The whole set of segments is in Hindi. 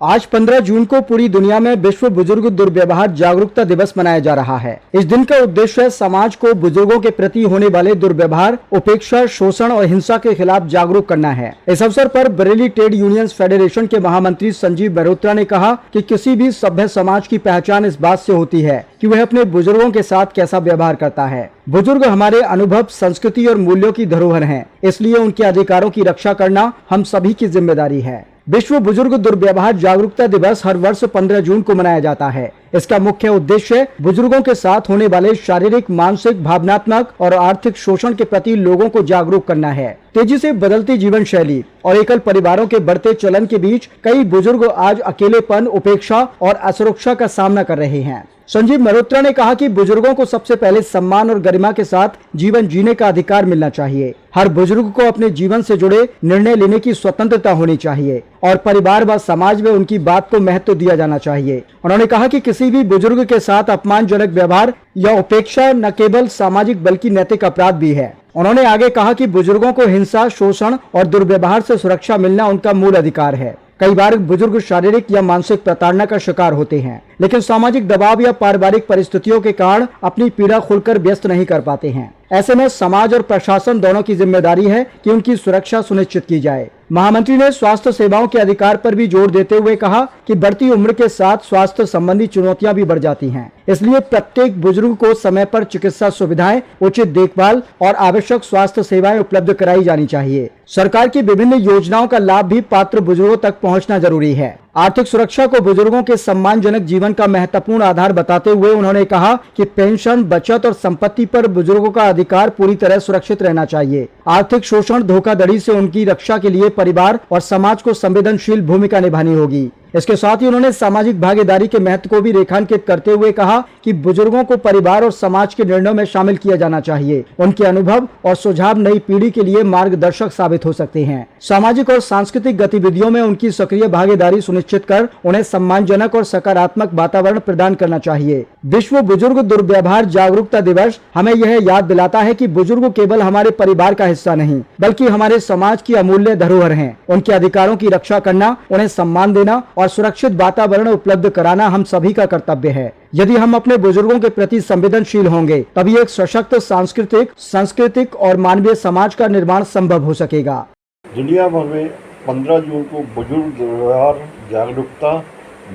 आज 15 जून को पूरी दुनिया में विश्व बुजुर्ग दुर्व्यवहार जागरूकता दिवस मनाया जा रहा है। इस दिन का उद्देश्य समाज को बुजुर्गों के प्रति होने वाले दुर्व्यवहार, उपेक्षा, शोषण और हिंसा के खिलाफ जागरूक करना है। इस अवसर पर बरेली ट्रेड यूनियंस फेडरेशन के महामंत्री संजीव मल्होत्रा ने कहा कि किसी भी सभ्य समाज की पहचान इस बात से होती है कि वह अपने बुजुर्गों के साथ कैसा व्यवहार करता है। बुजुर्ग हमारे अनुभव, संस्कृति और मूल्यों की धरोहर हैं, इसलिए उनके अधिकारों की रक्षा करना हम सभी की जिम्मेदारी है। विश्व बुजुर्ग दुर्व्यवहार जागरूकता दिवस हर वर्ष 15 जून को मनाया जाता है। इसका मुख्य उद्देश्य बुजुर्गों के साथ होने वाले शारीरिक, मानसिक, भावनात्मक और आर्थिक शोषण के प्रति लोगों को जागरूक करना है। तेजी से बदलती जीवन शैली और एकल परिवारों के बढ़ते चलन के बीच कई बुजुर्ग आज अकेलेपन, उपेक्षा और असुरक्षा का सामना कर रहे हैं। संजीव मल्होत्रा ने कहा कि बुजुर्गों को सबसे पहले सम्मान और गरिमा के साथ जीवन जीने का अधिकार मिलना चाहिए। हर बुजुर्ग को अपने जीवन से जुड़े निर्णय लेने की स्वतंत्रता होनी चाहिए और परिवार व समाज में उनकी बात को महत्व दिया जाना चाहिए। उन्होंने कहा कि किसी भी बुजुर्ग के साथ अपमानजनक व्यवहार या उपेक्षा न केवल सामाजिक बल्कि नैतिक अपराध भी है। उन्होंने आगे कहा कि बुजुर्गों को हिंसा, शोषण और दुर्व्यवहार से सुरक्षा मिलना उनका मूल अधिकार है। कई बार बुजुर्ग शारीरिक या मानसिक प्रताड़ना का शिकार होते हैं, लेकिन सामाजिक दबाव या पारिवारिक परिस्थितियों के कारण अपनी पीड़ा खुलकर व्यक्त नहीं कर पाते हैं। ऐसे में समाज और प्रशासन दोनों की जिम्मेदारी है कि उनकी सुरक्षा सुनिश्चित की जाए। महामंत्री ने स्वास्थ्य सेवाओं के अधिकार पर भी जोर देते हुए कहा कि बढ़ती उम्र के साथ स्वास्थ्य संबंधी चुनौतियां भी बढ़ जाती हैं। इसलिए प्रत्येक बुजुर्ग को समय पर चिकित्सा सुविधाएं, उचित देखभाल और आवश्यक स्वास्थ्य सेवाएं उपलब्ध कराई जानी चाहिए। सरकार की विभिन्न योजनाओं का लाभ भी पात्र बुजुर्गों तक पहुंचना जरूरी है। आर्थिक सुरक्षा को बुजुर्गों के सम्मानजनक जीवन का महत्वपूर्ण आधार बताते हुए उन्होंने कहा कि पेंशन, बचत और संपत्ति पर बुजुर्गों का अधिकार पूरी तरह सुरक्षित रहना चाहिए। आर्थिक शोषण, धोखाधड़ी से उनकी रक्षा के लिए परिवार और समाज को संवेदनशील भूमिका निभानी होगी। इसके साथ ही उन्होंने सामाजिक भागीदारी के महत्व को भी रेखांकित करते हुए कहा कि बुजुर्गों को परिवार और समाज के निर्णयों में शामिल किया जाना चाहिए। उनके अनुभव और सुझाव नई पीढ़ी के लिए मार्गदर्शक साबित हो सकते हैं। सामाजिक और सांस्कृतिक गतिविधियों में उनकी सक्रिय भागीदारी सुनिश्चित कर उन्हें सम्मानजनक और सकारात्मक वातावरण प्रदान करना चाहिए। विश्व बुजुर्ग दुर्व्यवहार जागरूकता दिवस हमें यह याद दिलाता है कि बुजुर्ग केवल हमारे परिवार का हिस्सा नहीं, बल्कि हमारे समाज की अमूल्य धरोहर हैं। उनके अधिकारों की रक्षा करना, उन्हें सम्मान देना और सुरक्षित वातावरण उपलब्ध कराना हम सभी का कर्तव्य है। यदि हम अपने बुजुर्गों के प्रति संवेदनशील होंगे, तभी एक सशक्त सांस्कृतिक और मानवीय समाज का निर्माण संभव हो सकेगा। दुनिया भर में 15 जून को बुजुर्ग दुर्व्यवहार जागरूकता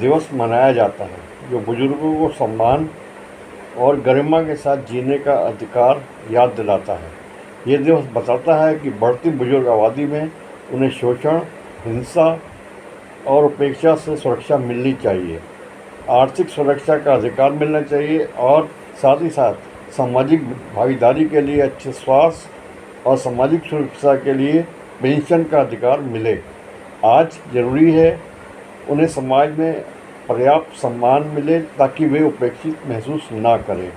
दिवस मनाया जाता है, जो बुजुर्गों को सम्मान और गरिमा के साथ जीने का अधिकार याद दिलाता है। ये दिवस बताता है कि बढ़ती बुजुर्ग आबादी में उन्हें शोषण, हिंसा और उपेक्षा से सुरक्षा मिलनी चाहिए। आर्थिक सुरक्षा का अधिकार मिलना चाहिए और साथ ही साथ सामाजिक भागीदारी के लिए अच्छे स्वास्थ्य और सामाजिक सुरक्षा के लिए पेंशन का अधिकार मिले। आज ज़रूरी है उन्हें समाज में पर्याप्त सम्मान मिले ताकि वे उपेक्षित महसूस ना करें।